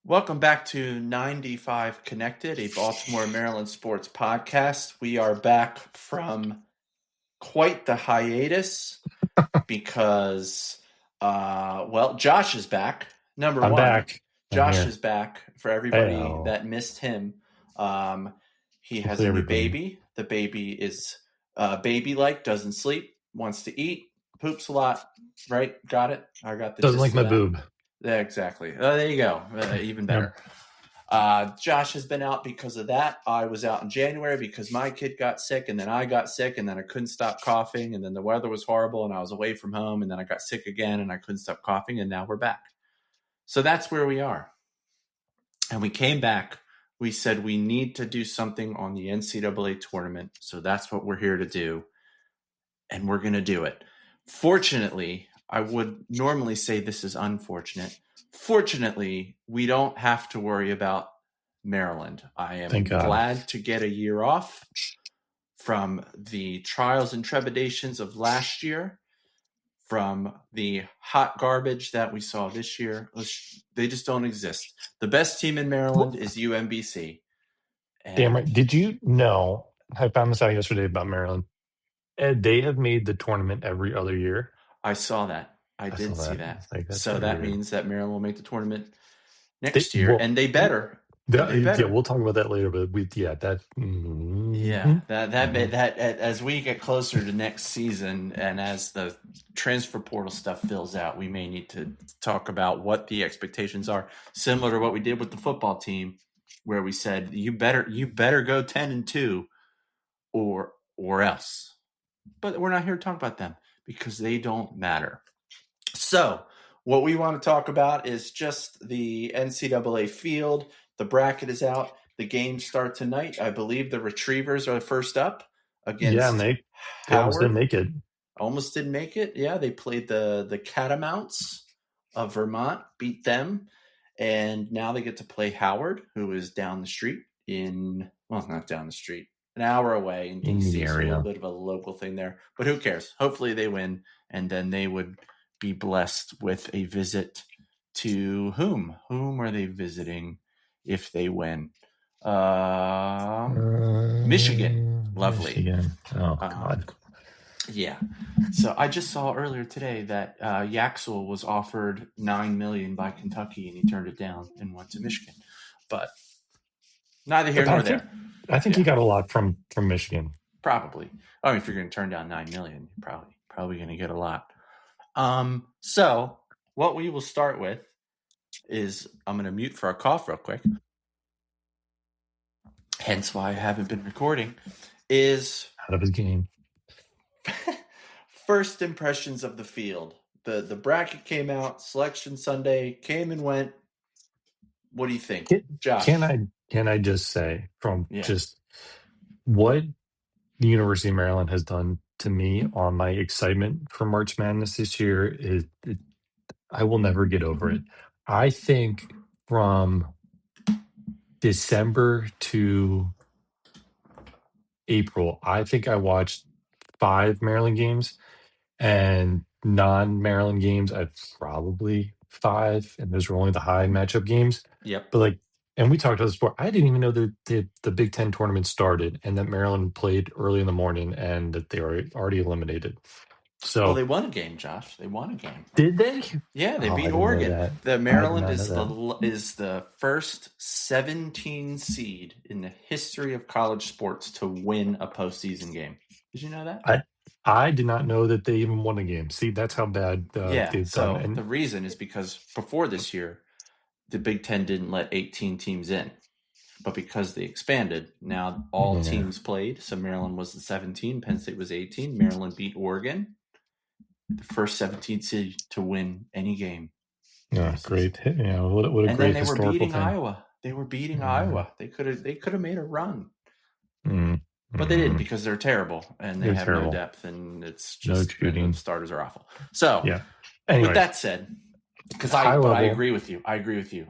Welcome back to 95 Connected, a Baltimore, Maryland sports podcast. We are back from quite the hiatus because, Josh is back. Number I'm one, back. Josh is back for everybody Hey-o. that missed him. He has Hopefully a new everybody. baby. The baby is baby-like, doesn't sleep, wants to eat, poops a lot. Right? Got it? I got the Doesn't gist like my of that. boob. Yeah, exactly. There you go. Even better. Josh has been out because of that. I was out in January because my kid got sick, and then I got sick, and then I couldn't stop coughing, and then the weather was horrible, and I was away from home, and then I got sick again, and I couldn't stop coughing, and now we're back. So that's where we are. And we came back. We said we need to do something on the NCAA tournament, so that's what we're here to do, and we're going to do it. Fortunately, I would normally say this is unfortunate. Fortunately, we don't have to worry about Maryland. I am glad to get a year off from the trials and trepidations of last year, from the hot garbage that we saw this year. They just don't exist. The best team in Maryland is UMBC. Damn right. Did you know? I found this out yesterday about Maryland. They have made the tournament every other year. I saw that. I did see that. So that means that Maryland will make the tournament next year, and they better. Yeah, we'll talk about that later. But that as we get closer to next season, and as the transfer portal stuff fills out, we may need to talk about what the expectations are, similar to what we did with the football team, where we said you better go 10-2, or else. But we're not here to talk about them because they don't matter. So what we want to talk about is just the NCAA field. The bracket is out. The games start tonight. I believe the Retrievers are first up against and they almost didn't make it. Almost didn't make it. Yeah, they played the Catamounts of Vermont, beat them, and now they get to play Howard, who is down the street not down the street, an hour away in DC. The area. So a little bit of a local thing there, but who cares? Hopefully they win, and then they would be blessed with a visit to whom? Whom are they visiting if they win? Michigan. Lovely. Michigan. Oh, God. Yeah. So I just saw earlier today that Yaxel was offered $9 million by Kentucky, and he turned it down and went to Michigan. But neither here nor there. I think he got a lot from Michigan. Probably. I mean, if you're going to turn down $9 million, you're probably going to get a lot. So what we will start with is I'm going to mute for a cough real quick. Hence why I haven't been recording. Is out of his game. First impressions of the field. The bracket came out. Selection Sunday came and went. What do you think, Josh? Can I just say just what the University of Maryland has done to me on my excitement for March Madness this year is I will never get over it. I think from December to April, I think I watched 5 Maryland games, and non-Maryland games, I've probably 5, and those were only the high matchup games. Yep. But and we talked about this before, I didn't even know that the Big Ten tournament started and that Maryland played early in the morning and that they were already eliminated. So they won a game, Josh. They won a game. Did they? Yeah, they beat Oregon. The Maryland is the first 17 seed in the history of college sports to win a postseason game. Did you know that? I did not know that they even won a game. See, that's how bad they've done. And the reason is because before this year, the Big Ten didn't let 18 teams in. But because they expanded, now all teams played. So Maryland was the 17, Penn State was 18. Maryland beat Oregon, the first 17 seed to win any game. Yeah, great. Yeah, what a great historical thing. And then they were beating Iowa. They were beating Iowa. They could have made a run. But they didn't because they're terrible and they have no depth, and it's just the starters are awful. So with that said, because I agree with you.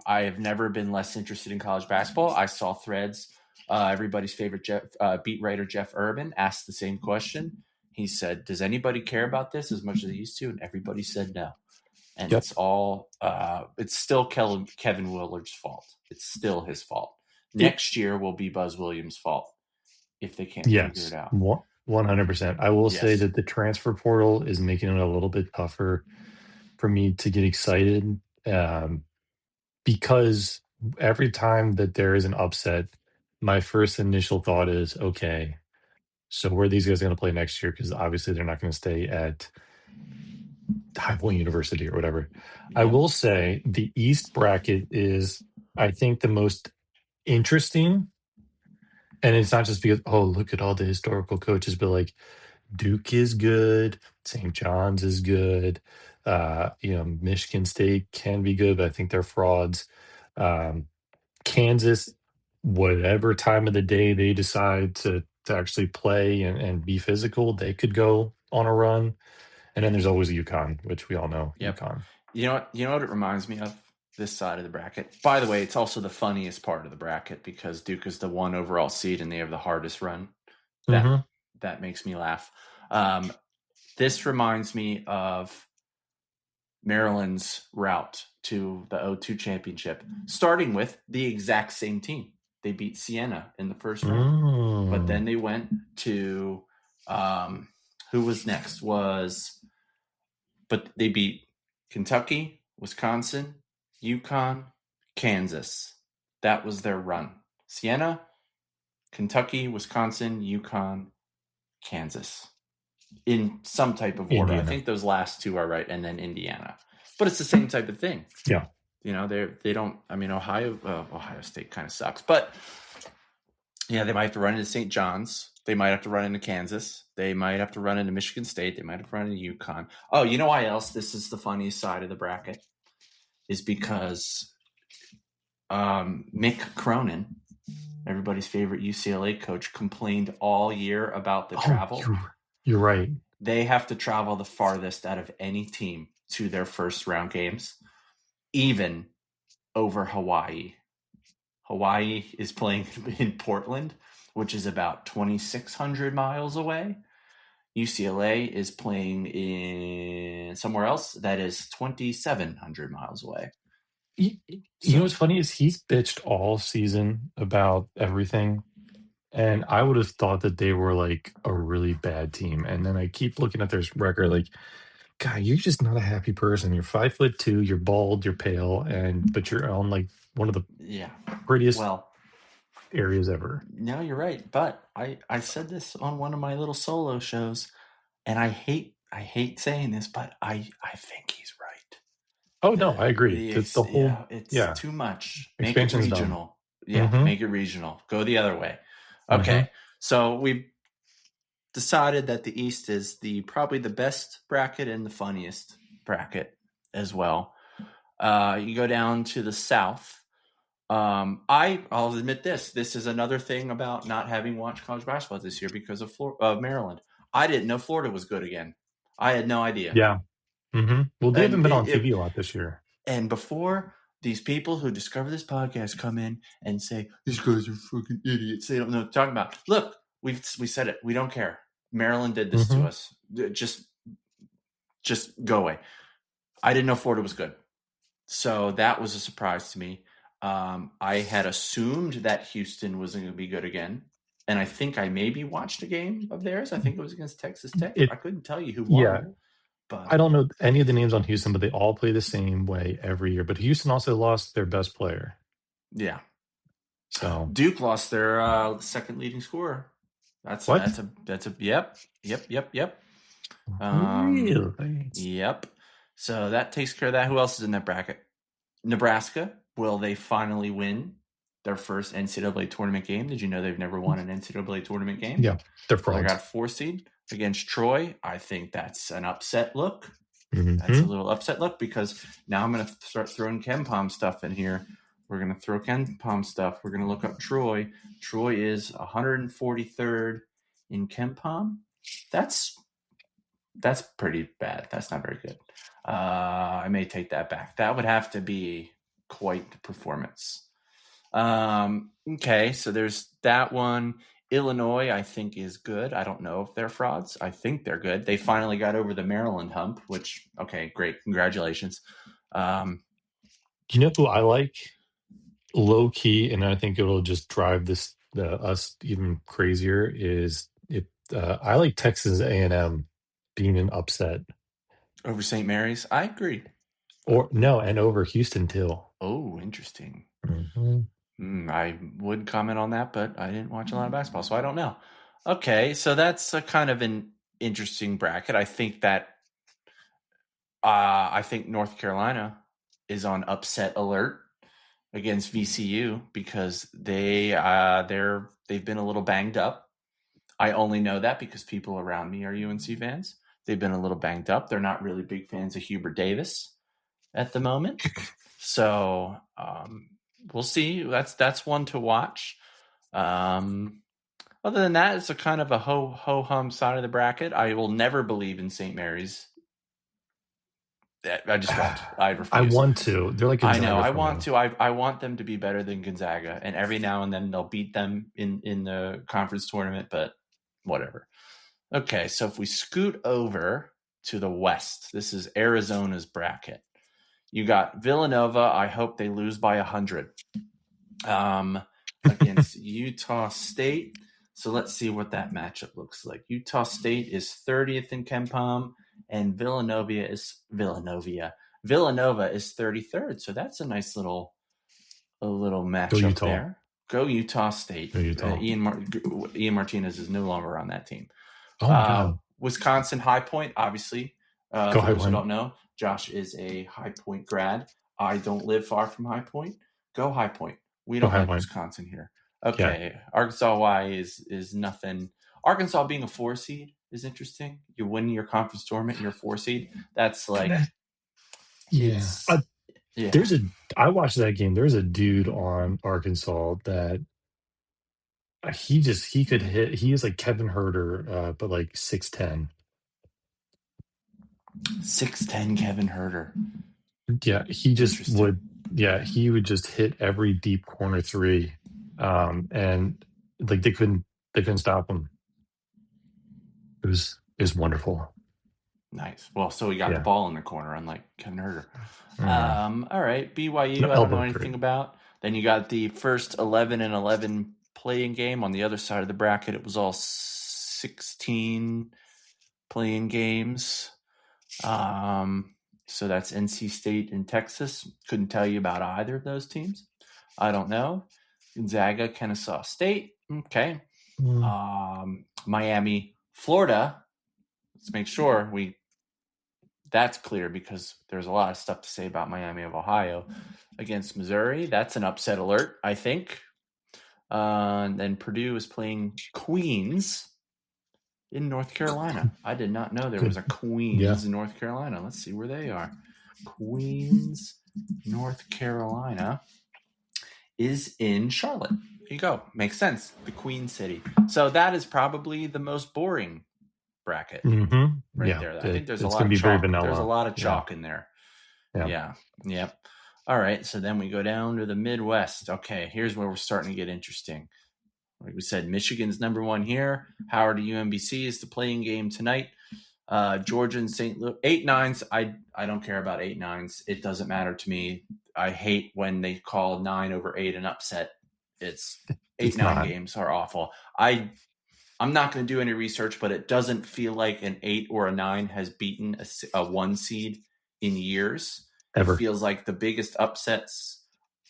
I have never been less interested in college basketball. I saw threads. Everybody's favorite beat writer, Jeff Urban, asked the same question. He said, does anybody care about this as much as they used to? And everybody said no. And Yep. it's still Kevin Willard's fault. It's still his fault. Next year will be Buzz Williams' fault if they can't figure it Yes, out. 100%. I will say Yes. that the transfer portal is making it a little bit tougher for me to get excited, because every time that there is an upset, my first initial thought is, okay, so where are these guys going to play next year? Because obviously they're not going to stay at High Point University or whatever. I Yep. will say the East bracket is, I think, the most interesting. And it's not just because, oh, look at all the historical coaches, but like Duke is good, St. John's is good, Michigan State can be good, but I think they're frauds. Um, Kansas, whatever time of the day they decide to actually play and be physical, they could go on a run. And then there's always UConn, which we all know Yep. UConn. You know what it reminds me of? This side of the bracket. By the way, it's also the funniest part of the bracket because Duke is the 1 overall seed and they have the hardest run. That makes me laugh. This reminds me of Maryland's route to the O2 championship, starting with the exact same team. They beat Siena in the first round, but then they went to who was next? But they beat Kentucky, Wisconsin, UConn, Kansas. That was their run. Siena, Kentucky, Wisconsin, UConn, Kansas. In some type of order. Indiana. I think those last two are right, and then Indiana. But it's the same type of thing. Yeah. They don't. I mean, Ohio State kind of sucks, but yeah, they might have to run into St. John's. They might have to run into Kansas. They might have to run into Michigan State. They might have to run into UConn. Oh, you know why else this is the funniest side of the bracket? Is because Mick Cronin, everybody's favorite UCLA coach, complained all year about the travel. You're right. They have to travel the farthest out of any team to their first round games, even over Hawaii. Hawaii is playing in Portland, which is about 2,600 miles away. UCLA is playing in somewhere else that is 2,700 miles away. You know what's funny is he's bitched all season about everything. And I would have thought that they were like a really bad team. And then I keep looking at their record, like, God, you're just not a happy person. You're 5'2", you're bald, you're pale, but you're on like one of the prettiest areas ever. No, you're right. But I said this on one of my little solo shows, and I hate saying this, but I think he's right. Oh no, I agree. It's too much. Make it Expansion's regional. Dumb. Yeah, make it regional. Go the other way. Okay, so we decided that the East is probably the best bracket and the funniest bracket as well. You go down to the South. I'll admit this is another thing about not having watched college basketball this year because of Maryland. I didn't know Florida was good again. I had no idea. Yeah. Well, they haven't been on TV a lot this year. And before these people who discover this podcast come in and say, these guys are fucking idiots, they don't know what they're talking about. Look, we said it. We don't care. Maryland did this to us. Just go away. I didn't know Florida was good. So that was a surprise to me. I had assumed that Houston wasn't going to be good again. And I think I maybe watched a game of theirs. I think it was against Texas Tech. I couldn't tell you who won. Yeah. But I don't know any of the names on Houston, but they all play the same way every year. But Houston also lost their best player. Yeah. So Duke lost their second leading scorer. That's a yep. Really? Yep. So that takes care of that. Who else is in that bracket? Nebraska. Will they finally win their first NCAA tournament game? Did you know they've never won an NCAA tournament game? Yeah, they're frauds. They got a 4 seed against Troy. I think that's an upset look. That's a little upset look because now I'm going to start throwing KenPom stuff in here. We're going to throw KenPom stuff. We're going to look up Troy. Troy is 143rd in KenPom. That's pretty bad. That's not very good. I may take that back. That would have to be quite the performance. Okay, so there's that one. Illinois, I think, is good. I don't know if they're frauds. I think they're good. They finally got over the Maryland hump, which, okay, great. Congratulations. You know who I like? Low key, and I think it'll just drive us even crazier, is if I like Texas A&M being an upset. Over St. Mary's? I agree. Or no, and over Houston too. Oh, interesting. Mm-hmm. I would comment on that, but I didn't watch a lot of basketball, so I don't know. Okay, so that's a kind of an interesting bracket. I think North Carolina is on upset alert against VCU because they've been a little banged up. I only know that because people around me are UNC fans. They've been a little banged up. They're not really big fans of Hubert Davis at the moment. So we'll see. That's one to watch. Other than that, it's a kind of a ho-hum side of the bracket. I will never believe in St. Mary's. I just won't. I refuse. I want to. They're like Gonzaga. I know. I want to. I want them to be better than Gonzaga, and every now and then they'll beat them in the conference tournament. But whatever. Okay, so if we scoot over to the West, this is Arizona's bracket. You got Villanova. I hope they lose by 100 against Utah State. So let's see what that matchup looks like. Utah State is 30th in KenPom, and Villanova is 33rd. So that's a nice little matchup there. Go Utah State. Go Utah. Ian Martinez is no longer on that team. Oh my God. Wisconsin High Point, obviously. For those who don't know, Josh is a High Point grad. I don't live far from High Point. Go High Point. We don't like Wisconsin here. Okay. Yeah. Arkansas Y is nothing. Arkansas being a 4 seed is interesting. You win your conference tournament, you're a 4 seed. That's like, I watched that game. There's a dude on Arkansas that he could hit. He is like Kevin Herter, but like 6'10". 6'10" Kevin Herter. Yeah, he just would. Yeah, he would just hit every deep corner three, and like they couldn't stop him. It was wonderful. Nice. Well, so he got the ball in the corner, unlike Kevin Herter. All right, BYU. I don't know anything about. Then you got the first 11-11 playing game on the other side of the bracket. It was all 16 playing games. So that's NC State and Texas. Couldn't tell you about either of those teams. I don't know. Gonzaga, Kennesaw State. Okay. Miami, Florida. Let's make sure that's clear because there's a lot of stuff to say about Miami of Ohio against Missouri. That's an upset alert, I think. And then Purdue is playing Queens in North Carolina. I did not know there was a Queens in North Carolina. Let's see where they are. Queens, North Carolina is in Charlotte. There you go. Makes sense. The Queen City. So that is probably the most boring bracket there. I think there's a lot of chalk. There's a lot of chalk in there. Yeah. Yep. All right. So then we go down to the Midwest. Okay. Here's where we're starting to get interesting. Like we said, Michigan's number 1 here. Howard to UMBC is the playing game tonight. Georgia and St. Louis. 8-9s. I don't care about 8-9s. It doesn't matter to me. I hate when they call 9 over 8 an upset. It's 8-9 games are awful. I'm not going to do any research, but it doesn't feel like an 8 or a 9 has beaten a 1 seed in years. Ever. It feels like the biggest upsets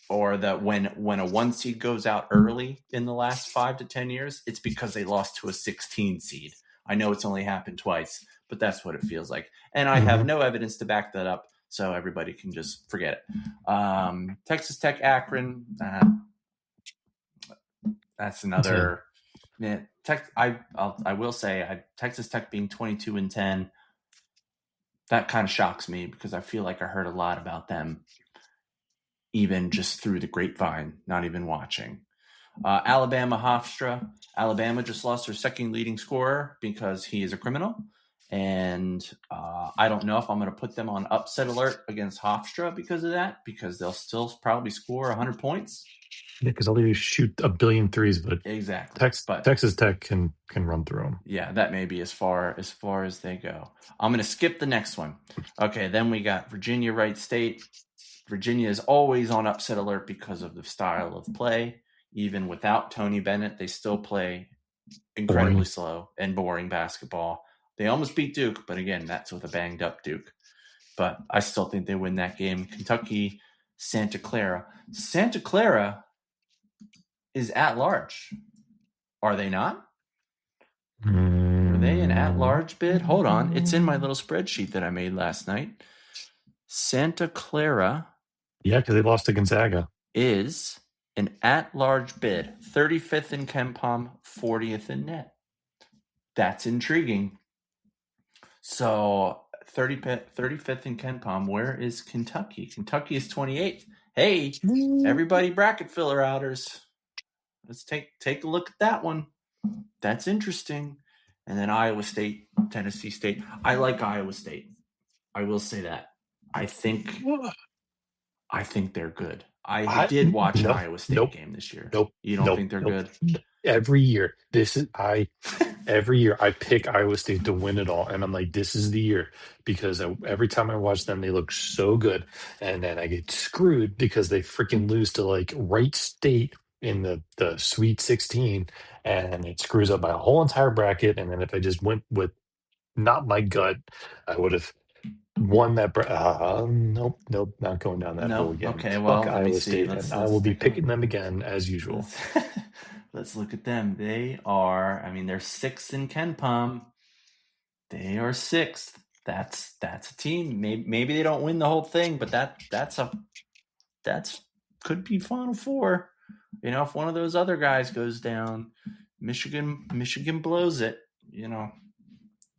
or that when a 1 seed goes out early in the last 5 to 10 years, it's because they lost to a 16 seed. I know it's only happened twice, but that's what it feels like. And I have no evidence to back that up, so everybody can just forget it. Texas Tech, Akron, that's another. Man, I will say Texas Tech being 22-10, that kind of shocks me because I feel like I heard a lot about them, even just through the grapevine, not even watching. Alabama, Hofstra. Alabama just lost their second leading scorer because he is a criminal, And I don't know if I'm going to put them on upset alert against Hofstra because of that, because they'll still probably score 100 points. Yeah, because all they shoot a billion threes, but exactly. Texas Tech can run through them. Yeah, that may be as far as they go. I'm going to skip the next one. Okay, then we got Virginia Wright State. Virginia is always on upset alert because of the style of play. Even without Tony Bennett, they still play incredibly slow and boring basketball. They almost beat Duke, but again, that's with a banged up Duke. But I still think they win that game. Kentucky, Santa Clara. Santa Clara is at large. Are they not? Were they an at-large bid? Hold on. It's in my little spreadsheet that I made last night. Santa Clara. Yeah, because they lost to Gonzaga. Is an at-large bid. 35th in KenPom, 40th in net. That's intriguing. So 35th in KenPom. Where is Kentucky? Kentucky is 28th. Hey, everybody bracket filler outers. Let's take a look at that one. That's interesting. And then Iowa State, Tennessee State. I like Iowa State. I will say that. I think they're good. I did watch an Iowa State game this year. You don't think they're good? Every year. Every year I pick Iowa State to win it all. And I'm like, this is the year. Because every time I watch them, they look so good. And then I get screwed because they freaking lose to like Wright State in the Sweet 16. And it screws up my whole entire bracket. And then if I just went with not my gut, I would have won that. Nope, not going down that hole again. Okay, well, fuck Iowa State, and I will be picking them again as usual. Let's look at them. They are, they're 6th in KenPom. They are 6th. That's a team. Maybe they don't win the whole thing, but that's could be Final Four. If one of those other guys goes down, Michigan blows it.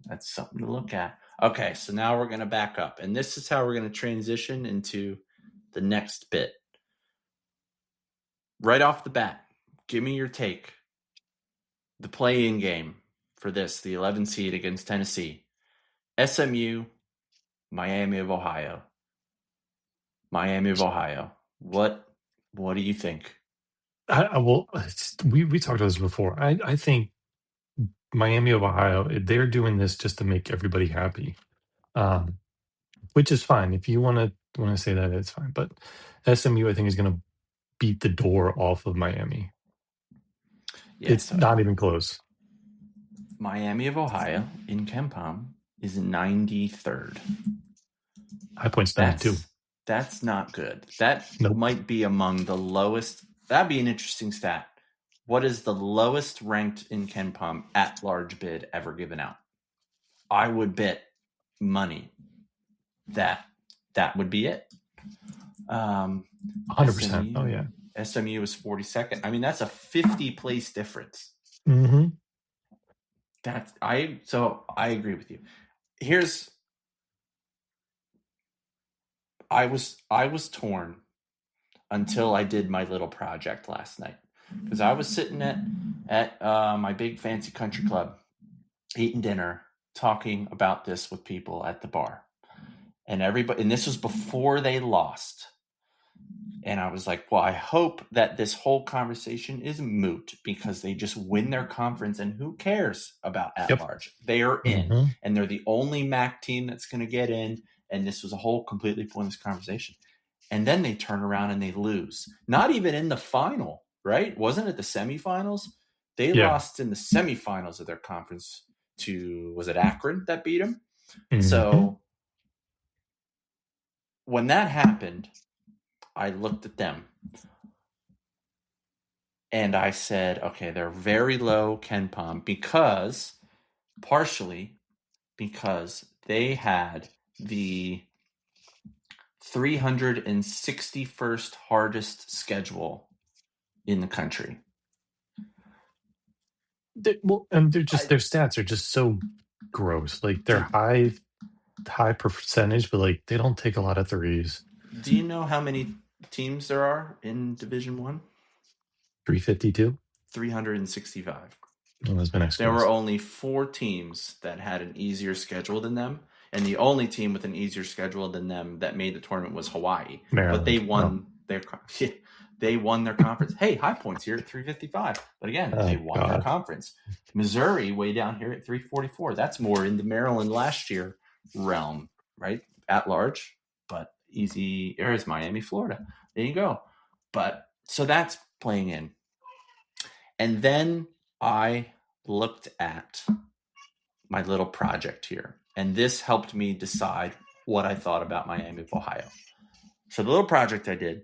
That's something to look at. Okay, so now we're going to back up. And this is how we're going to transition into the next bit. Right off the bat, give me your take. The play-in game for this, the 11 seed against Tennessee. SMU, Miami of Ohio. What do you think? We talked about this before. I think Miami of Ohio, they're doing this just to make everybody happy, which is fine. If you want to say that, it's fine. But SMU, I think, is going to beat the door off of Miami. Yeah, it's not even close. Miami of Ohio in KenPom is 93rd. High points 92. That's not good. That might be among the lowest. That'd be an interesting stat. What is the lowest ranked in KenPom at-large bid ever given out? I would bet money that would be it. 100%. Oh, yeah. SMU is 42nd. That's a 50-place difference. Mm-hmm. So I agree with you. I was torn until I did my little project last night, because I was sitting at my big fancy country club, eating dinner, talking about this with people at the bar, and this was before they lost. And I was like, well, I hope that this whole conversation is moot, because they just win their conference, and who cares about at-large? They are in, and they're the only MAC team that's going to get in, and this was a whole completely pointless conversation. And then they turn around and they lose. Not even in the final, right? Wasn't it the semifinals? They lost in the semifinals of their conference to, was it Akron that beat them? Mm-hmm. So when that happened, I looked at them and I said, okay, they're very low KenPom partially because they had the 361st hardest schedule in the country. And their stats are just so gross. Like, they're high percentage, but like they don't take a lot of threes. Do you know how many teams there are in Division I? 352? 365. There were only 4 teams that had an easier schedule than them, and the only team with an easier schedule than them that made the tournament was Hawaii. Maryland. But they won they won their conference. Hey, High Point's here at 355. But again, they won their conference. Missouri way down here at 344. That's more in the Maryland last year realm, right? At large, but easy. There's Miami, Florida. There you go. But so that's playing in. And then I looked at my little project here, and this helped me decide what I thought about Miami of Ohio. So the little project I did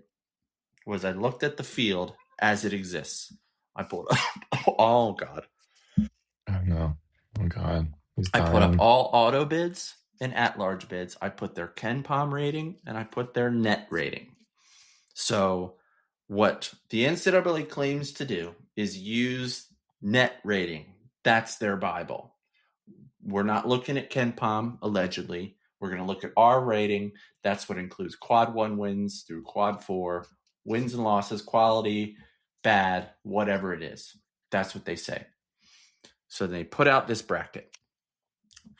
was I looked at the field as it exists. I pulled up, oh God. Oh no. Oh God. I put up all auto bids and at-large bids. I put their Ken Pom rating and I put their net rating. So what the NCAA claims to do is use net rating. That's their Bible. We're not looking at Ken Pom, allegedly. We're going to look at our rating. That's what includes quad 1 wins through quad 4, wins and losses, quality, bad, whatever it is. That's what they say. So they put out this bracket.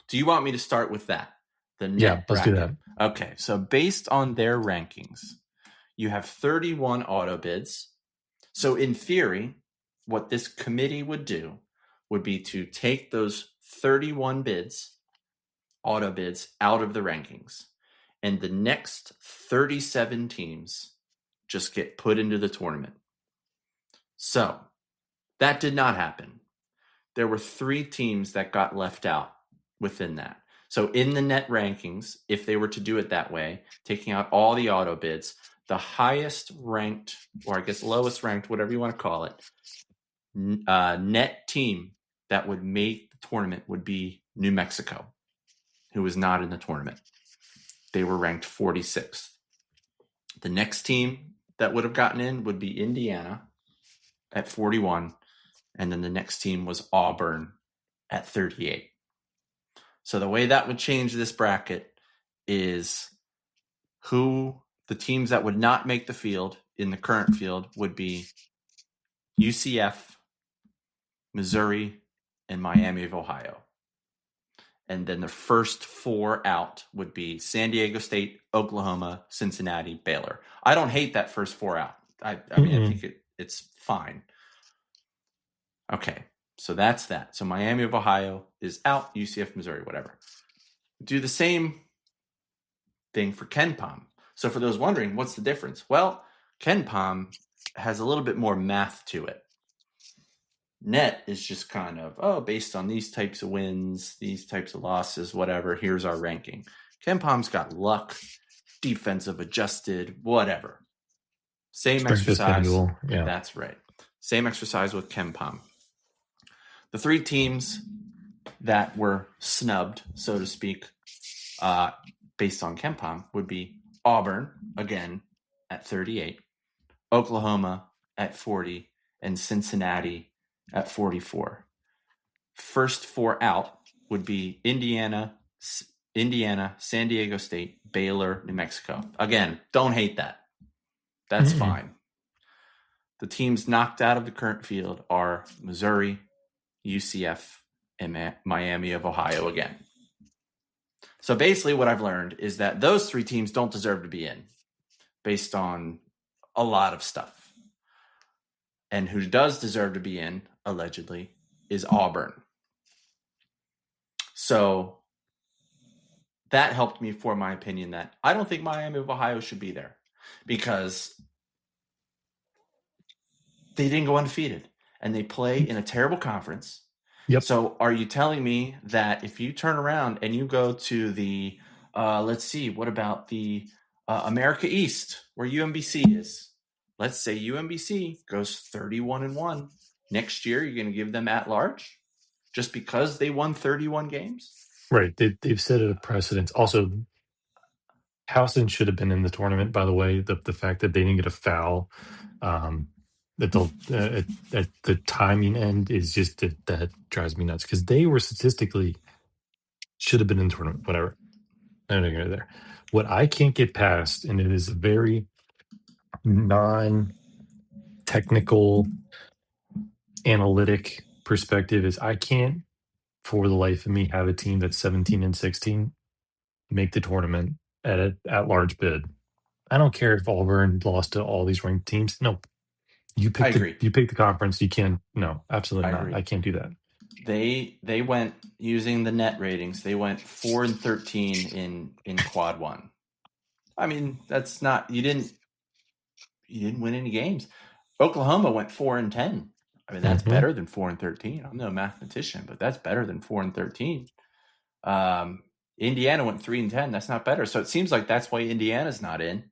Do you want me to start with that? The net let's bracket? do that. Okay, so based on their rankings, you have 31 auto bids. So in theory, what this committee would do would be to take those 31 bids, auto bids, out of the rankings. And the next 37 teams just get put into the tournament. So that did not happen. There were 3 teams that got left out within that. So in the net rankings, if they were to do it that way, taking out all the auto bids, the highest ranked, or I guess lowest ranked, whatever you want to call it, net team that would make the tournament would be New Mexico, who was not in the tournament. They were ranked 46th. The next team that would have gotten in would be Indiana at 41, and then the next team was Auburn at 38. So the way that would change this bracket is who the teams that would not make the field in the current field would be UCF, Missouri, and Miami of Ohio. And then the first 4 out would be San Diego State, Oklahoma, Cincinnati, Baylor. I don't hate that first 4 out. I mean, I think it's fine. Okay, so that's that. So Miami of Ohio is out, UCF, Missouri, whatever. Do the same thing for Ken Pom. So for those wondering, what's the difference? Well, Ken Pom has a little bit more math to it. Net is just kind of, based on these types of wins, these types of losses, whatever, here's our ranking. Ken Pom's got luck, defensive adjusted, whatever. Same exercise. Yeah. That's right. Same exercise with Ken Pom. The 3 teams that were snubbed, so to speak, based on Ken Pom would be Auburn, again, at 38, Oklahoma at 40, and Cincinnati at 44. First 4 out would be Indiana, San Diego State, Baylor, New Mexico. Again, don't hate that. That's fine. The teams knocked out of the current field are Missouri, UCF, and Miami of Ohio again. So basically what I've learned is that those 3 teams don't deserve to be in based on a lot of stuff. And who does deserve to be in, allegedly, is Auburn. So that helped me form my opinion that I don't think Miami of Ohio should be there because they didn't go undefeated and they play in a terrible conference. Yep. So are you telling me that if you turn around and you go to the, let's see, what about the America East where UMBC is? Let's say UMBC goes 31-1. Next year, you're going to give them at large just because they won 31 games? Right. They've set a precedent. Also, Houston should have been in the tournament, by the way. The fact that they didn't get a foul at the timing end is just that drives me nuts because they were statistically should have been in the tournament, whatever. I don't know there. What I can't get past, and it is a very non-technical, analytic perspective is I can't, for the life of me, have a team that's 17-16 make the tournament at large bid. I don't care if Auburn lost to all these ranked teams. No, you I pick agree. the conference. You can't. No, I absolutely not. agree. I can't do that. They went using the net ratings. They went 4-13 in quad one. I mean, that's not you didn't win any games. Oklahoma went 4-10. I mean, that's better than 4-13. I'm no mathematician, but that's better than 4-13. Indiana went 3-10. That's not better. So it seems like that's why Indiana's not in.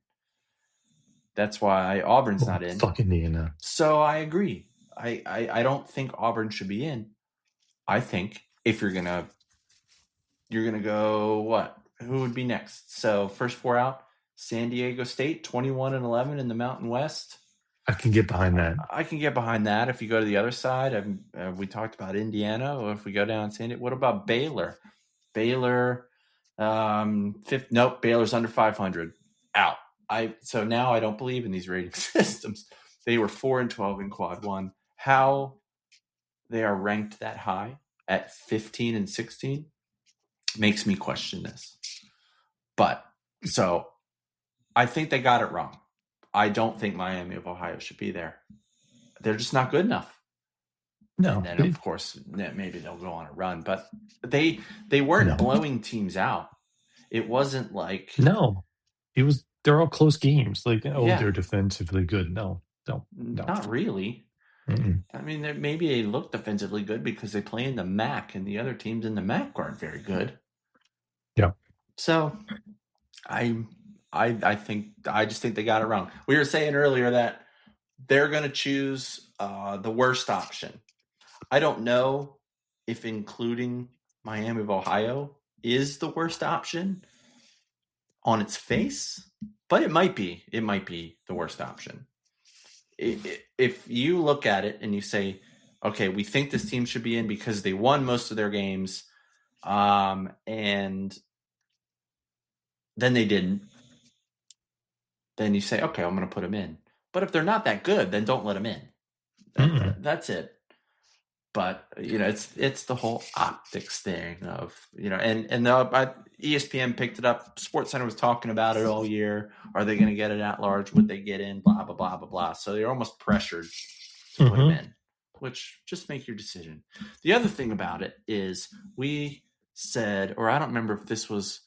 That's why Auburn's not in. Fuck Indiana. So I agree. I don't think Auburn should be in. I think if you're gonna go what? Who would be next? So first four out, San Diego State, 21-11 in the Mountain West. I can get behind that. I can get behind that. If you go to the other side, we talked about Indiana. Or if we go down San Diego, what about Baylor? Baylor, fifth. Nope, Baylor's under 500. Out. So now I don't believe in these rating systems. They were 4-12 in quad one. How they are ranked that high at 15-16 makes me question this. But so I think they got it wrong. I don't think Miami of Ohio should be there. They're just not good enough. No. And then, of course, maybe they'll go on a run. But they weren't blowing teams out. It wasn't like... No. They're all close games. Like, they're defensively good. No. Not really. Mm-mm. I mean, maybe they look defensively good because they play in the MAC, and the other teams in the MAC aren't very good. Yeah. So I just think they got it wrong. We were saying earlier that they're going to choose the worst option. I don't know if including Miami of Ohio is the worst option on its face, but it might be. It might be the worst option. If you look at it and you say, okay, we think this team should be in because they won most of their games, and then they didn't, then you say, okay, I'm going to put them in. But if they're not that good, then don't let them in. That's it. But, it's the whole optics thing of, and ESPN picked it up. SportsCenter was talking about it all year. Are they going to get it at large? Would they get in? Blah, blah, blah, blah, blah. So they're almost pressured to put them in, which just make your decision. The other thing about it is we said, or I don't remember if this was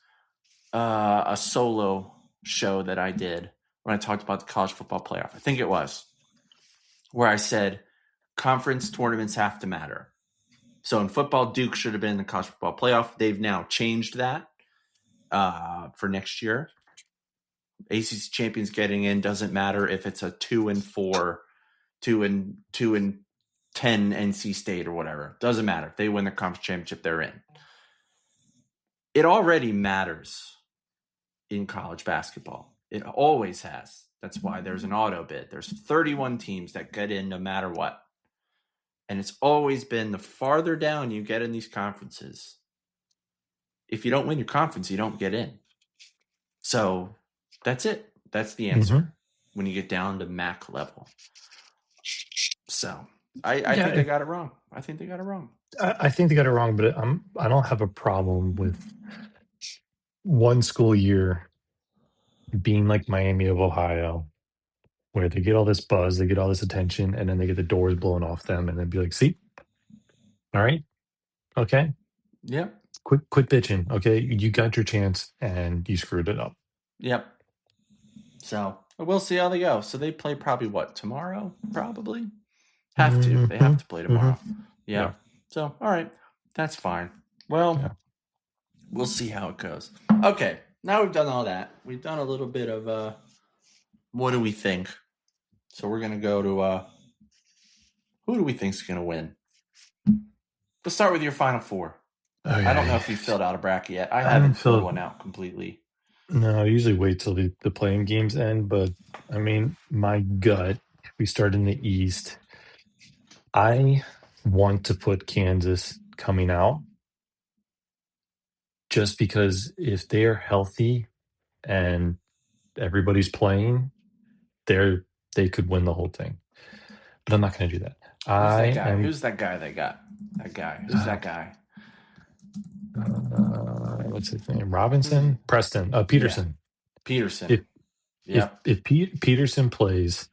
a solo show that I did when I talked about the college football playoff. I think it was, where I said conference tournaments have to matter. So in football, Duke should have been in the college football playoff. They've now changed that for next year. ACC champions getting in doesn't matter if it's a 2-4, 2-10 NC State or whatever. Doesn't matter. If they win the conference championship, they're in. It already matters in college basketball. It always has. That's why there's an auto bid. There's 31 teams that get in no matter what. And it's always been the farther down you get in these conferences, if you don't win your conference, you don't get in. So that's it. That's the answer when you get down to MAC level. So I think they got it wrong. I think they got it wrong. I think they got it wrong, but I don't have a problem with one school year being like Miami of Ohio, where they get all this buzz, they get all this attention, and then they get the doors blown off them, and then be like, see? All right? Okay? Yep. Quit bitching, okay? You got your chance, and you screwed it up. Yep. So we'll see how they go. So they play probably tomorrow? Probably. Have to. They have to play tomorrow. Yeah. So, all right. That's fine. Well, we'll see how it goes. Okay. Now we've done all that. We've done a little bit of what do we think? So we're going to go to who do we think is going to win? Let's start with your final four. Okay. I don't know if you filled out a bracket yet. I haven't filled one out completely. No, I usually wait till the playing games end, but I mean, my gut, we start in the East. I want to put Kansas coming out just because if they're healthy and everybody's playing, they could win the whole thing. But I'm not going to do that. Who's I that guy? am. Who's that guy they got? That guy. Who's that guy? What's his name? Who's he? Robinson, Preston, Yeah, Peterson. Peterson. If Yep. Peterson plays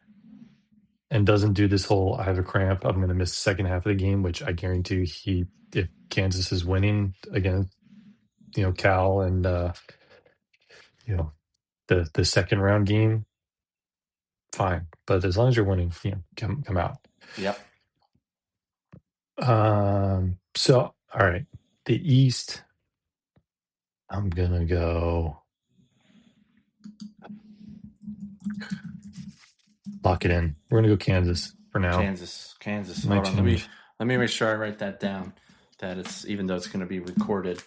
and doesn't do this whole "I have a cramp, I'm going to miss the second half of the game," which I guarantee he, if Kansas is winning against Cal and you know the second round game, fine. But as long as you're winning, come out. Yep. So all right, the East. I'm gonna go lock it in. We're gonna go Kansas for now. Kansas. Might Hold on. change. Let me make sure I write that down. That it's, even though it's going to be recorded,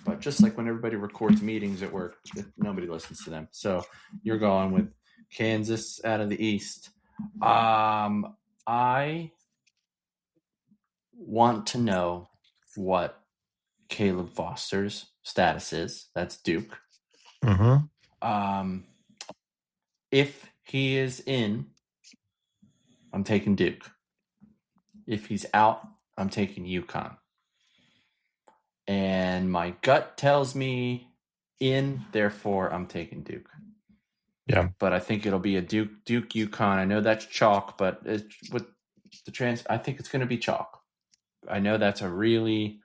but just like when everybody records meetings at work, nobody listens to them. So you're going with Kansas out of the East. I want to know what Caleb Foster's status is. That's Duke. Mm-hmm. If he is in, I'm taking Duke. If he's out, I'm taking UConn. And my gut tells me in, therefore I'm taking Duke. Yeah. But I think it'll be a Duke UConn. I know that's chalk, but with the I think it's going to be chalk. I know that's a really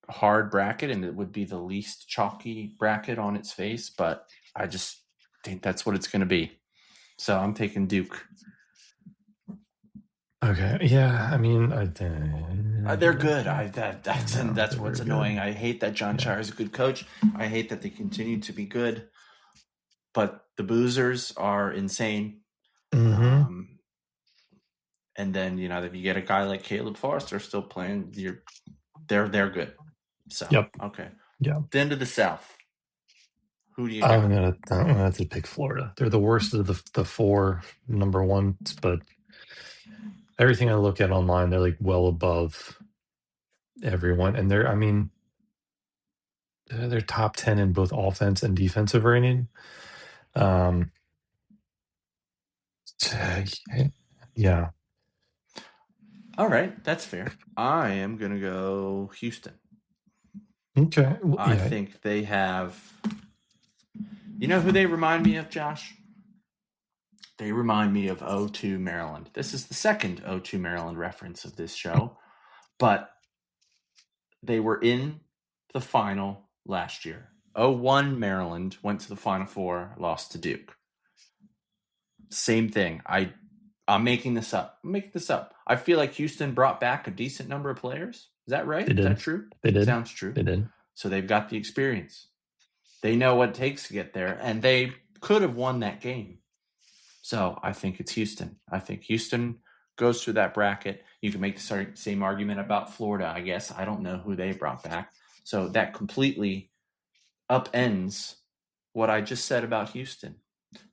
hard bracket, and it would be the least chalky bracket on its face, but I just think that's what it's going to be. So I'm taking Duke. Okay. Yeah. I mean, They're good. That's what's annoying. Good. I hate that John Char is a good coach. I hate that they continue to be good, but the boozers are insane. Mm-hmm. And then if you get a guy like Caleb Foster still playing, they're good. So Yep. okay. Yeah. Then to the South. Who do you got? I'm gonna have to pick Florida. They're the worst of the four number ones, but everything I look at online, they're like well above everyone, and they're top 10 in both offense and defensive rating. Yeah. All right, that's fair. I am gonna go Houston. Okay. I think they have. You know who they remind me of, Josh? They remind me of 0-2 Maryland. This is the second 0-2 Maryland reference of this show, but they were in the final last year. 0-1 Maryland went to the Final Four, lost to Duke. Same thing. I'm making this up. I feel like Houston brought back a decent number of players. Is that right? Is that true? They did. Sounds true. They did. So they've got the experience. They know what it takes to get there, and they could have won that game. So I think it's Houston. I think Houston goes through that bracket. You can make the same argument about Florida, I guess. I don't know who they brought back. So that completely upends what I just said about Houston.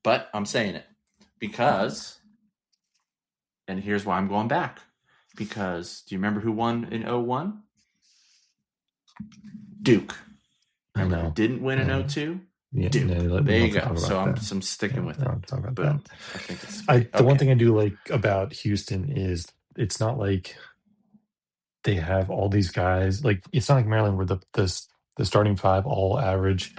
But I'm saying it because, and here's why I'm going back. Because do you remember who won in 0-1? Duke. Remember who didn't win in 0-2? Yeah, Duke. no, There you go. So I'm sticking with it. Talk about Boom. that. I think it's the one thing I do like about Houston is it's not like they have all these guys. Like it's not like Maryland where the starting five all average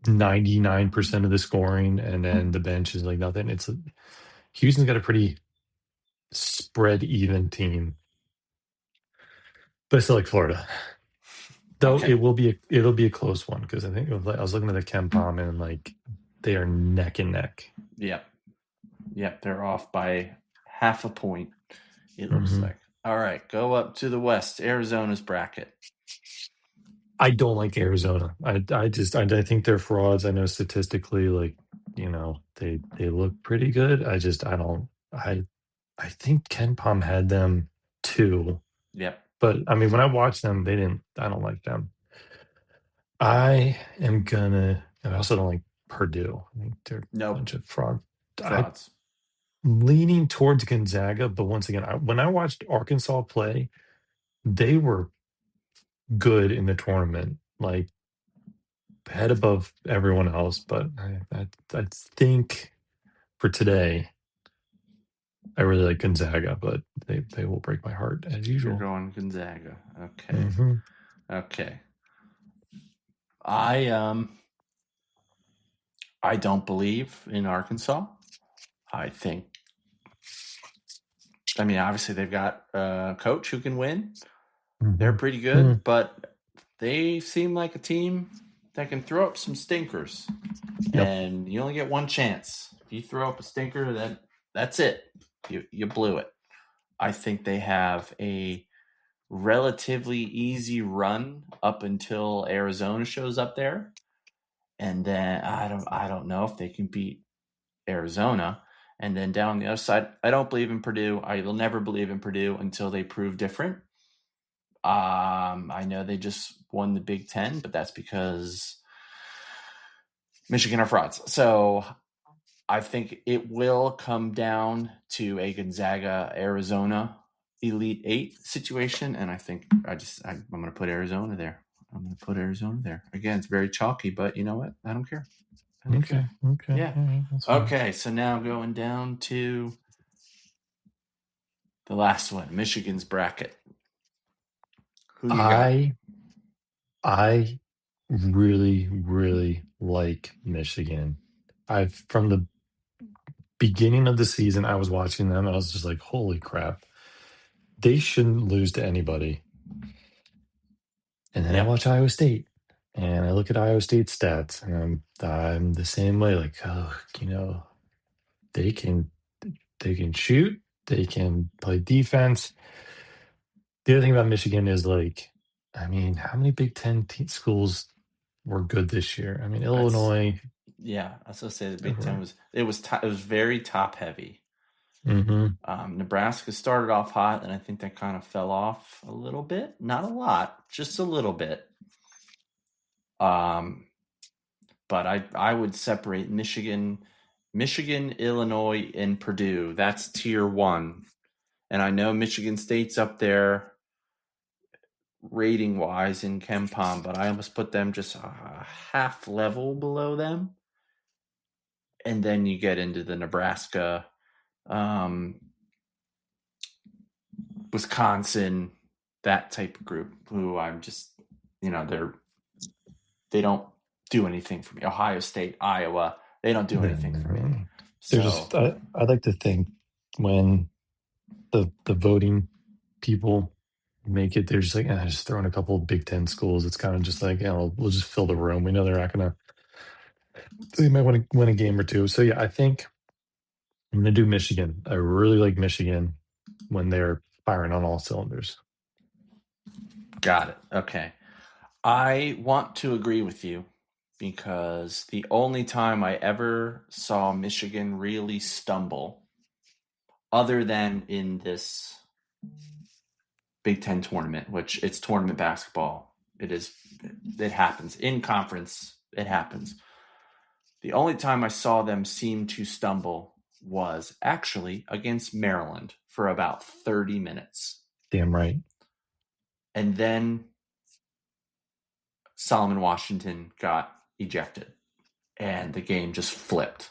99% of the scoring, and then the bench is like nothing. It's Houston's got a pretty spread even team, but I still like Florida. Though it'll be a close one because I think I was looking at the KenPom and like they are neck and neck. Yep, they're off by half a point. It looks like. All right, go up to the West. Arizona's bracket. I don't like Arizona. I think they're frauds. I know statistically, they look pretty good. I think KenPom had them too. Yep. But I mean, when I watched them, I don't like them. I also don't like Purdue. I think they're a bunch of frauds. Leaning towards Gonzaga, but once again, when I watched Arkansas play, they were good in the tournament, like head above everyone else. But I think for today, I really like Gonzaga, but they will break my heart as usual. You're going Gonzaga. Okay. Mm-hmm. Okay. I don't believe in Arkansas. I mean, obviously they've got a coach who can win. Mm-hmm. They're pretty good, but they seem like a team that can throw up some stinkers. Yep. And you only get one chance. If you throw up a stinker, that's it. You blew it. I think they have a relatively easy run up until Arizona shows up there. And then I don't know if they can beat Arizona. And then down the other side, I don't believe in Purdue. I will never believe in Purdue until they prove different. I know they just won the Big Ten, but that's because Michigan are frauds. So I think it will come down to a Gonzaga Arizona Elite Eight situation, and I think I'm going to put Arizona there. I'm going to put Arizona there. Again, it's very chalky, but you know what? I don't care. Okay. Yeah. Right, okay. So now going down to the last one, Michigan's bracket. Who you got? I really, really like Michigan. From the beginning of the season, I was watching them and I was just like, holy crap. They shouldn't lose to anybody. And then I watch Iowa State and I look at Iowa State's stats and I'm the same way, like, they can shoot, they can play defense. The other thing about Michigan is how many Big Ten schools were good this year? I mean, Illinois. Yeah, I was going to say the Big Ten was very top heavy. Mm-hmm. Nebraska started off hot, and I think that kind of fell off a little bit. Not a lot, just a little bit. But I would separate Michigan, Illinois, and Purdue. That's tier 1. And I know Michigan State's up there rating-wise in KenPom, but I almost put them just a half level below them. And then you get into the Nebraska, Wisconsin, that type of group who I'm just, they don't do anything for me. Ohio State, Iowa, they don't do anything for me. So I like to think when the voting people make it, they're just like, just throwing a couple of Big Ten schools. It's kind of just like, we'll just fill the room. We know they're not going to. They might want to win a game or two. So yeah, I think I'm going to do Michigan. I really like Michigan when they're firing on all cylinders. Got it. Okay. I want to agree with you because the only time I ever saw Michigan really stumble, other than in this Big Ten tournament, which it's tournament basketball, it happens. In conference, it happens. The only time I saw them seem to stumble was actually against Maryland for about 30 minutes. Damn right. And then Solomon Washington got ejected and the game just flipped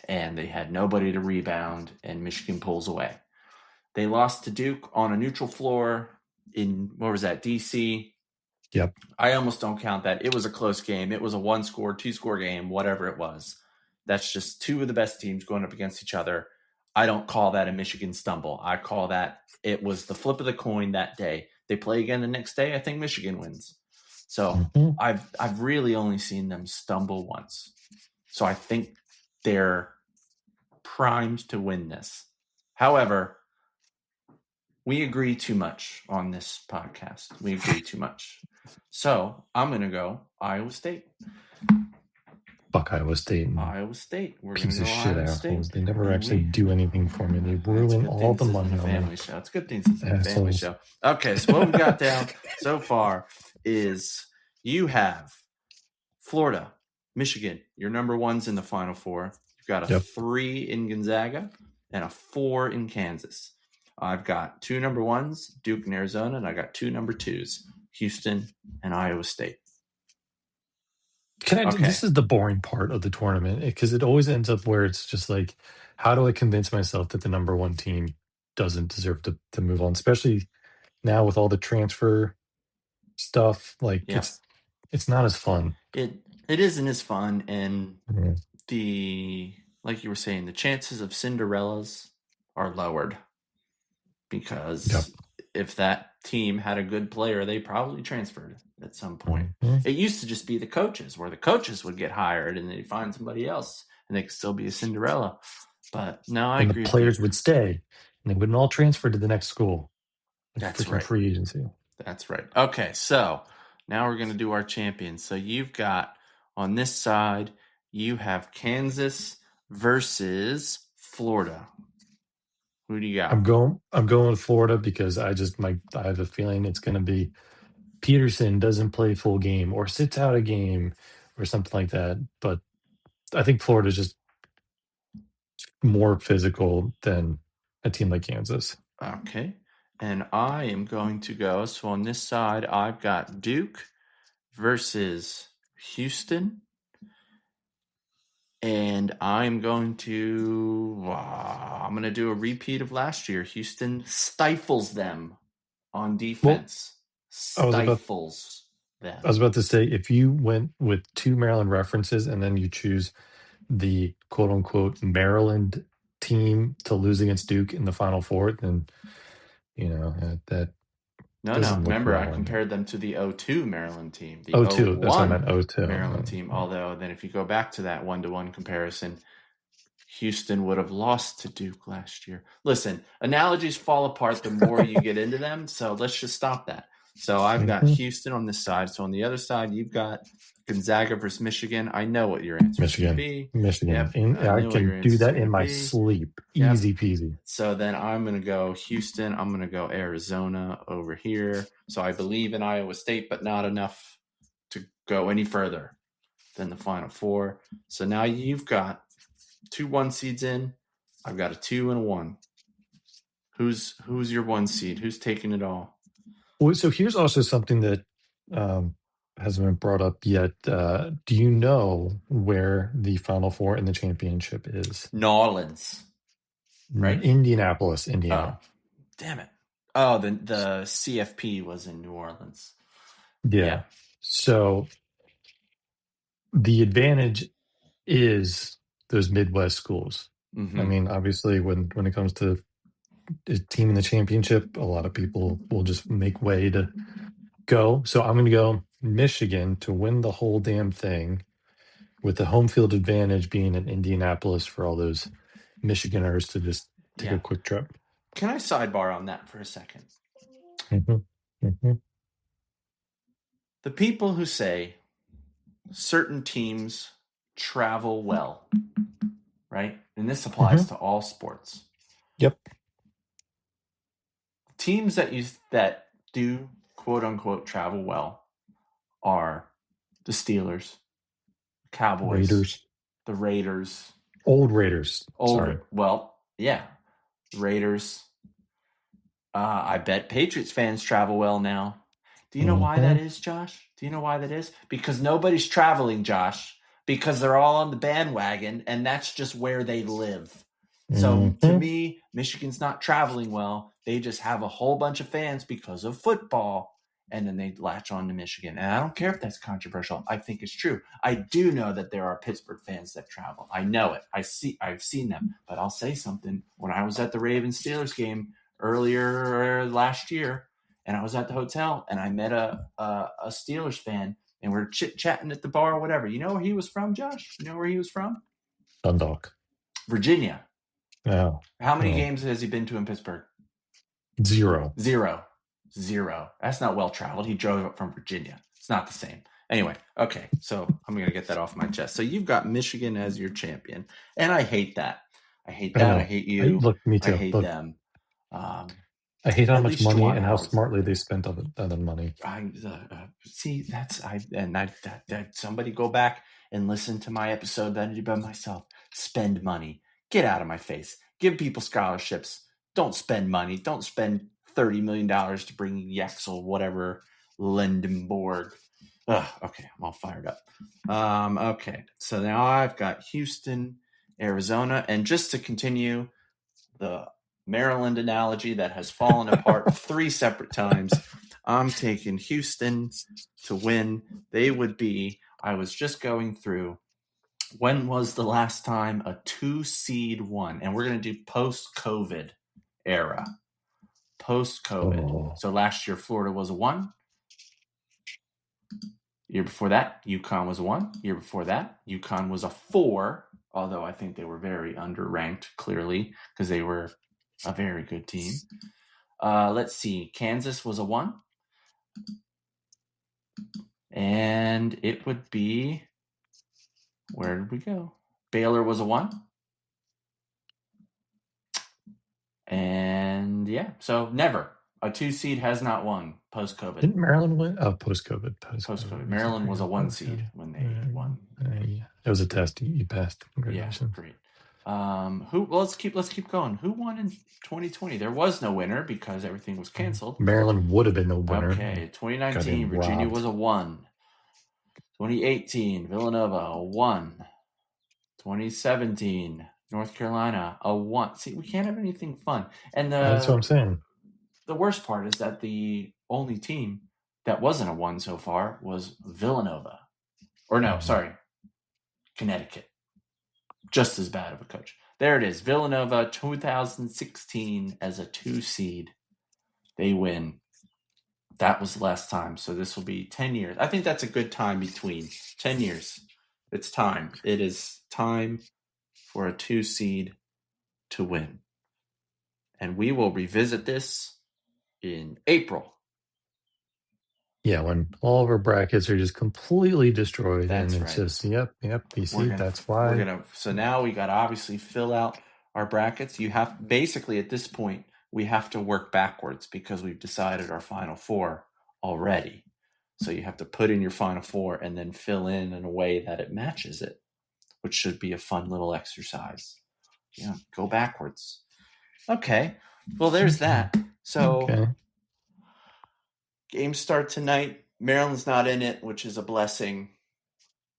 and they had nobody to rebound and Michigan pulls away. They lost to Duke on a neutral floor in, DC? Yep. I almost don't count that. It was a close game. It was a 1-score, 2-score game, whatever it was. That's just two of the best teams going up against each other. I don't call that a Michigan stumble. I call that it was the flip of the coin that day. They play again the next day. I think Michigan wins. So I've really only seen them stumble once. So I think they're primed to win this. However, we agree too much on this podcast. We agree too much. So I'm going to go Iowa State. Fuck Iowa State. Iowa State. We're piece of shit assholes. They never And actually do anything for me. They ruin all the money on family show. It's a good thing it's a family show. Okay, so what we've got down so far is you have Florida, Michigan. Your number one's in the Final Four. You've got a 3 in Gonzaga and a 4 in Kansas. I've got 2 number ones, Duke and Arizona, and I got 2 number 2s, Houston and Iowa State. This is the boring part of the tournament because it always ends up where it's just like how do I convince myself that the number one team doesn't deserve to move on, especially now with all the transfer stuff? Like Yeah. it's not as fun. It isn't as fun, and Yeah. like you were saying, the chances of Cinderellas are lowered Yep. because if that team had a good player, they probably transferred at some point. Mhm. It used to just be the coaches, where the coaches would get hired and they'd find somebody else and they could still be a Cinderella. But no, I And the agree with you. players would stay, and they wouldn't all transfer to the next school. Like That's freaking right. free agency. That's right. Okay, so now we're going to do our champions. So you've got on this side, you have Kansas versus Florida. Who do you got? I'm going Florida because I have a feeling it's going to be Peterson doesn't play full game or sits out a game or something like that. But I think Florida's just more physical than a team like Kansas. Okay. And I am going to go. So on this side, I've got Duke versus Houston. And I'm going to do a repeat of last year. Houston stifles them on defense. I was about Stifles them. I was about to say, if you went with two Maryland references and then you choose the quote unquote Maryland team to lose against Duke in the Final Four, then that No. doesn't look Remember, I Maryland. compared them to the 02 Maryland team, the 02, that's what I 01 meant. 02. Maryland team. Yeah. Although, then if you go back to that 1-to-1 comparison, Houston would have lost to Duke last year. Listen, analogies fall apart the more you get into them, so let's just stop that. So I've got Houston on this side. So on the other side, you've got Gonzaga versus Michigan. I know what your answer is going to be. Michigan. Yep, I can do that in my sleep. Yep. Easy peasy. So then I'm going to go Houston. I'm going to go Arizona over here. So I believe in Iowa State, but not enough to go any further than the Final Four. So now you've got 2 1 seeds in. I've got a 2 and a 1. Who's your 1 seed? Who's taking it all? Well, so here's also something that hasn't been brought up yet. Do you know where the Final Four in the championship is? New Orleans, right? Indianapolis, Indiana. Oh, damn it. Oh, the CFP was in New Orleans. Yeah. So the advantage is those Midwest schools. Mm-hmm. I mean, obviously, when it comes to a team in the championship, a lot of people will just make way to go. So I'm going to go Michigan to win the whole damn thing, with the home field advantage being in Indianapolis for all those Michiganers to just take a quick trip. Can I sidebar on that for a second? Mm-hmm. Mm-hmm. The people who say certain teams travel well, right? And this applies to all sports. Yep. Teams that do quote unquote travel well are the Steelers, Cowboys, the Raiders. Old Raiders. Sorry. Well, yeah. Raiders. I bet Patriots fans travel well now. Do you know why that is, Josh? Do you know why that is? Because nobody's traveling, Josh, because they're all on the bandwagon, and that's just where they live. So to me, Michigan's not traveling well. They just have a whole bunch of fans because of football, and then they latch on to Michigan. And I don't care if that's controversial. I think it's true. I do know that there are Pittsburgh fans that travel. I know it. I've seen them. But I'll say something. When I was at the Ravens-Steelers game earlier last year, and I was at the hotel, and I met a Steelers fan, and we're chit-chatting at the bar or whatever. You know where he was from, Josh? You know where he was from? Dundalk. Virginia. Oh. How many games has he been to in Pittsburgh? Zero. That's not well-traveled. He drove up from Virginia. It's not the same. Anyway, okay, so I'm going to get that off my chest. So you've got Michigan as your champion, and I hate that. I hate you. Me too. I hate them. I hate how much money and how smartly they spent that money. Somebody go back and listen to my episode that I did by myself. Spend money. Get out of my face. Give people scholarships. Don't spend money. Don't spend $30 million to bring Yaxel, whatever, Lindenborg. Okay, I'm all fired up. Okay, so now I've got Houston Arizona. And just to continue the Maryland analogy that has fallen apart 3 separate times, I'm taking Houston to win. They would be, I was just going through, when was the last time a 2 seed won? And we're going to do post-COVID era. Post-COVID. Oh. So last year, Florida was a 1. Year before that, UConn was a 1. Year before that, UConn was a 4, although I think they were very underranked, clearly, because they were a very good team. Let's see. Kansas was a 1. And it would be, where did we go? Baylor was a 1. And yeah, so never. A 2 seed has not won post-COVID. Didn't Maryland win? Oh, post-COVID. Post-COVID. Maryland was a 1 seed when they won. It was a test. You passed. Congratulations. Yeah, great. Well, let's keep going. Who won in 2020? There was no winner because everything was canceled. Maryland would have been the winner. Okay, 2019, Virginia was a 1. 2018, Villanova a 1. 2017, North Carolina a 1. See, we can't have anything fun. And that's what I'm saying. The worst part is that the only team that wasn't a 1 so far was Villanova. Or no, sorry, Connecticut. Just as bad of a coach. There it is. Villanova 2016 as a 2 seed. They win. That was the last time. So this will be 10 years. I think that's a good time between 10 years. It's time. It is time for a 2 seed to win. And we will revisit this in April. Yeah, when all of our brackets are just completely destroyed. That's and it's right. just, yep, BC, that's why. So now we got to obviously fill out our brackets. You have, basically at this point, we have to work backwards because we've decided our Final Four already. So you have to put in your Final Four and then fill in a way that it matches it, which should be a fun little exercise. Yeah, go backwards. Okay, well, there's that. So games start tonight. Maryland's not in it, which is a blessing.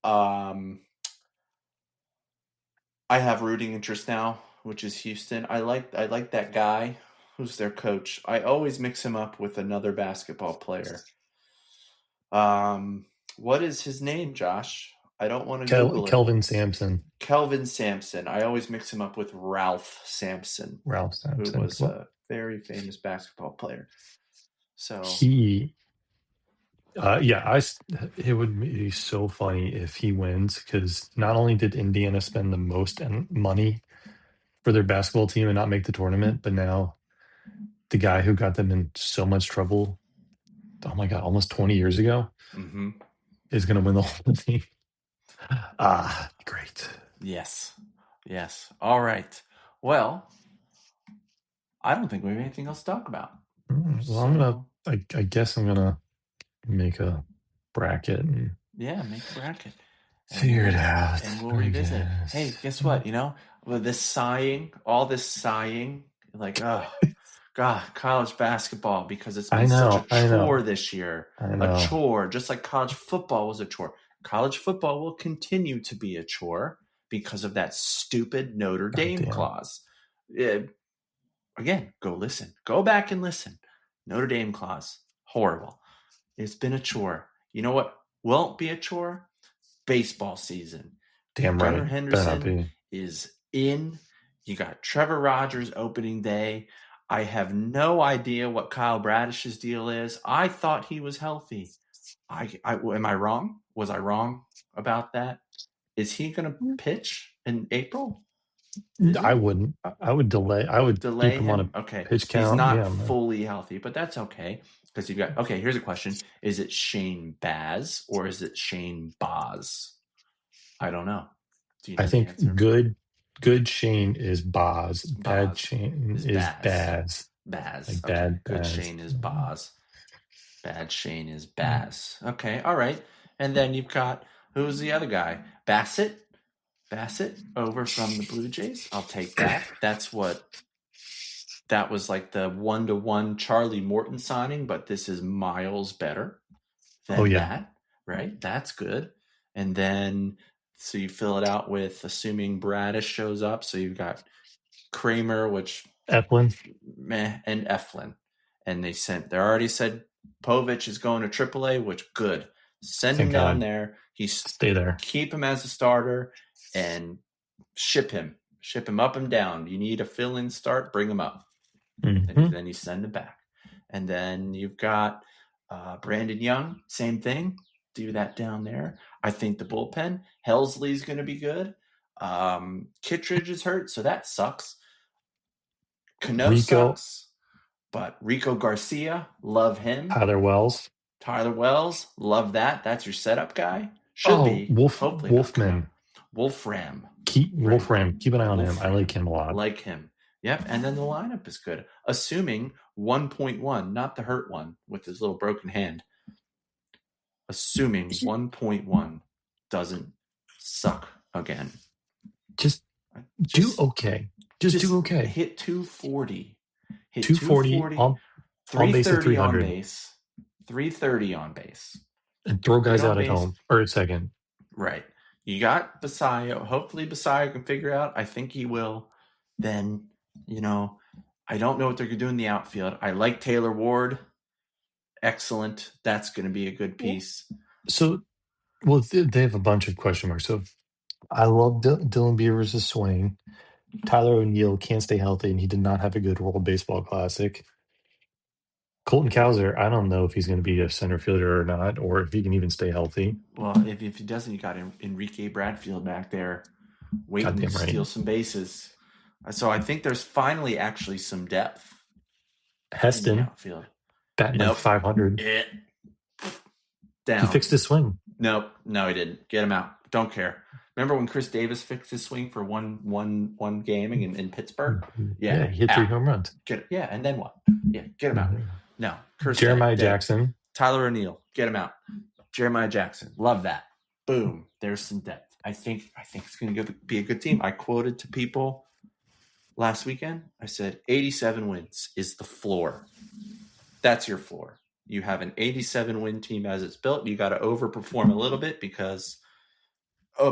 I have rooting interest now, which is Houston. I like that guy who's their coach. I always mix him up with another basketball player. What is his name, Josh? I don't want to Google it. Kelvin Sampson. Kelvin Sampson. I always mix him up with Ralph Sampson. Who was a very famous basketball player. So it would be so funny if he wins, because not only did Indiana spend the most money for their basketball team and not make the tournament, but now the guy who got them in so much trouble, oh my God, almost 20 years ago, is going to win the whole thing. Great. Yes. All right. Well, I don't think we have anything else to talk about. Well, I guess I'm gonna make a bracket and make a bracket. Figure it out. And we'll revisit. Hey, guess what? With this sighing, like, oh God, college basketball, because it's been such a chore this year. A chore, just like college football was a chore. College football will continue to be a chore because of that stupid Notre Dame clause. Again, go back and listen. Notre Dame clause, horrible. It's been a chore. You know what won't be a chore? Baseball season. Damn Gunnar right. Henderson is in. You got Trevor Rogers opening day. I have no idea what Kyle Bradish's deal is. I thought he was healthy. Am I wrong? Was I wrong about that? Is he going to pitch in April? I wouldn't. I would delay. I would keep him on a pitch count. He's not fully healthy, but that's okay. Because you've got, here's a question. Is it Shane Baz or is it Shane Boz? I don't know. Do you know I think good Shane is Boz. Bad Shane is Baz. Baz. Like bad Good Baz. Shane is Boz. Bad Shane is Baz. Okay, all right. And then you've got, who's the other guy? Bassett over from the Blue Jays. I'll take that. That was like the 1-to-1 Charlie Morton signing, but this is miles better than that, right? That's good. And then So you fill it out with assuming Bradish shows up. So you've got Kramer, which Eflin, meh, and Eflin, and they already said Povich is going to AAA, which good. Send him down there. Stay there. Keep him as a starter and ship him up and down. You need a fill-in start, bring him up, and then you send him back. And then you've got Brandon Young, same thing. Do that down there. I think the bullpen, Helsley's going to be good. Kittredge is hurt, so that sucks. Cano sucks, but Rico Garcia, love him. Tyler Wells, love that. That's your setup guy. Should be. Hopefully Wolfram. Wolfram. Keep an eye on him. I like him a lot. Like him. Yep. And then the lineup is good. Assuming 1.1, not the hurt one with his little broken hand. Assuming 1.1 doesn't suck again. Just do okay. Just do okay. Hit 240. Hit 240 on base at 300. On base. 330 on base. And throw guys out at home or at second. Right. You got Basayo. Hopefully Basayo can figure out. I think he will. Then, I don't know what they're going to do in the outfield. I like Taylor Ward. Excellent. That's going to be a good piece. So, they have a bunch of question marks. So, I love Dylan Beavers' swing. Tyler O'Neill can't stay healthy, and he did not have a good World Baseball Classic. Colton Cowser, I don't know if he's going to be a center fielder or not, or if he can even stay healthy. Well, if he doesn't, you got Enrique Bradfield back there waiting to steal some bases. So I think there's finally actually some depth. Heston, in the outfield. Batting like 500. Down. He fixed his swing. No, he didn't. Get him out. Don't care. Remember when Chris Davis fixed his swing for one gaming in Pittsburgh? Yeah, he hit 3 home runs. And then what? Yeah, get him out. No, Jeremiah Jackson. Tyler O'Neill, get him out. Jeremiah Jackson, love that. Boom, there's some depth. I think it's going to be a good team. I quoted to people last weekend. I said 87 wins is the floor. That's your floor. You have an 87 win team as it's built. You got to overperform a little bit because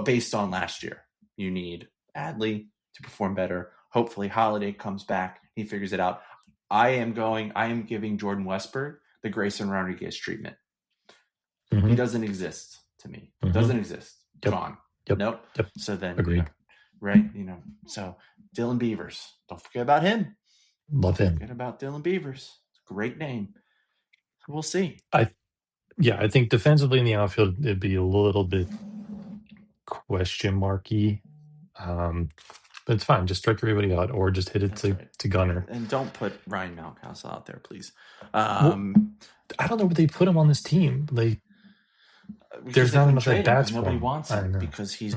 based on last year, you need Adley to perform better. Hopefully Holiday comes back. He figures it out. I am giving Jordan Westburg the Grayson Rodriguez treatment. Mm-hmm. He doesn't exist to me. Mm-hmm. Doesn't exist. Yep. Gone. Yep. Nope. Yep. So then, agreed. Right? So Dylan Beavers. Don't forget about him. Love him. Forget about Dylan Beavers. Great name. We'll see. I think defensively in the outfield, it'd be a little bit question marky. But it's fine. Just strike everybody out or just hit it to Gunner. And don't put Ryan Mountcastle out there, please. I don't know where they put him on this team. There's not enough at bats. Nobody wants him because he's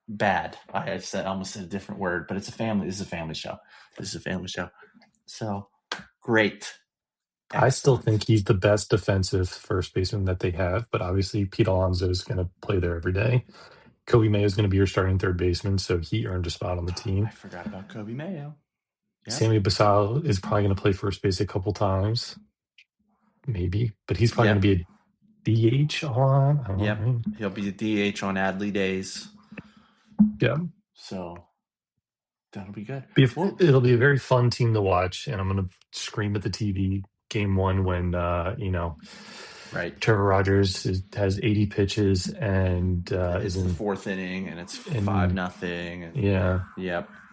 bad. I almost said a different word, but it's a family. This is a family show. So great. Excellent. I still think he's the best defensive first baseman that they have, but obviously Pete Alonso is going to play there every day. Kobe Mayo is going to be your starting third baseman, so he earned a spot on the team. I forgot about Kobe Mayo. Yep. Sammy Basallo is probably going to play first base a couple times, maybe, but he's probably going to be a DH on. Yep, he'll be a DH on Adley days. Yeah. So that'll be good. It'll be a very fun team to watch, and I'm going to scream at the TV game one when right. Trevor Rogers has 80 pitches and is in the fourth inning, and it's 5-0. Yeah.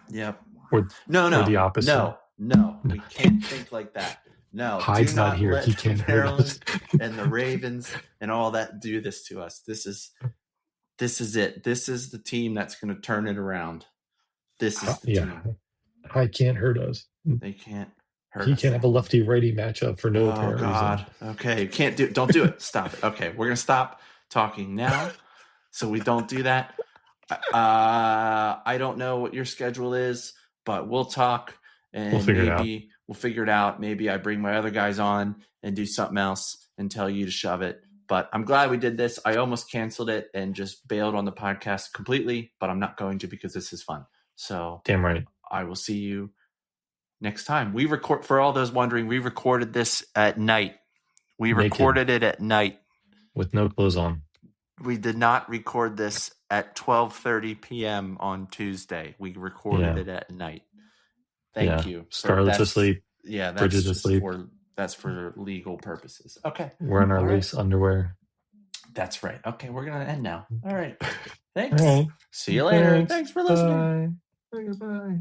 Yep. Or the opposite. No. We can't think like that. No, Hyde's not here. He can't hear us. And the Ravens and all that do this to us. This is it. This is the team that's going to turn it around. This is the team. Hyde can't hurt us. They can't. He can't have a lefty-righty matchup for no apparent reason. Okay, don't do it. Stop it. Okay, we're gonna stop talking now, so we don't do that. I don't know what your schedule is, but we'll talk and we'll figure it out. Maybe I bring my other guys on and do something else and tell you to shove it. But I'm glad we did this. I almost canceled it and just bailed on the podcast completely, but I'm not going to because this is fun. So damn right. I will see you next time. For all those wondering, we recorded this at night. We recorded it at night. With no clothes on. we did not record this at 12:30 p.m. on Tuesday. We recorded it at night. Thank you. Scarlett's asleep. Yeah, that's Bridget's just asleep. that's for legal purposes. Okay. We're in our loose underwear. That's right. Okay, we're gonna end now. All right. Thanks. All right. See you later. Thanks for listening. Bye. Bye.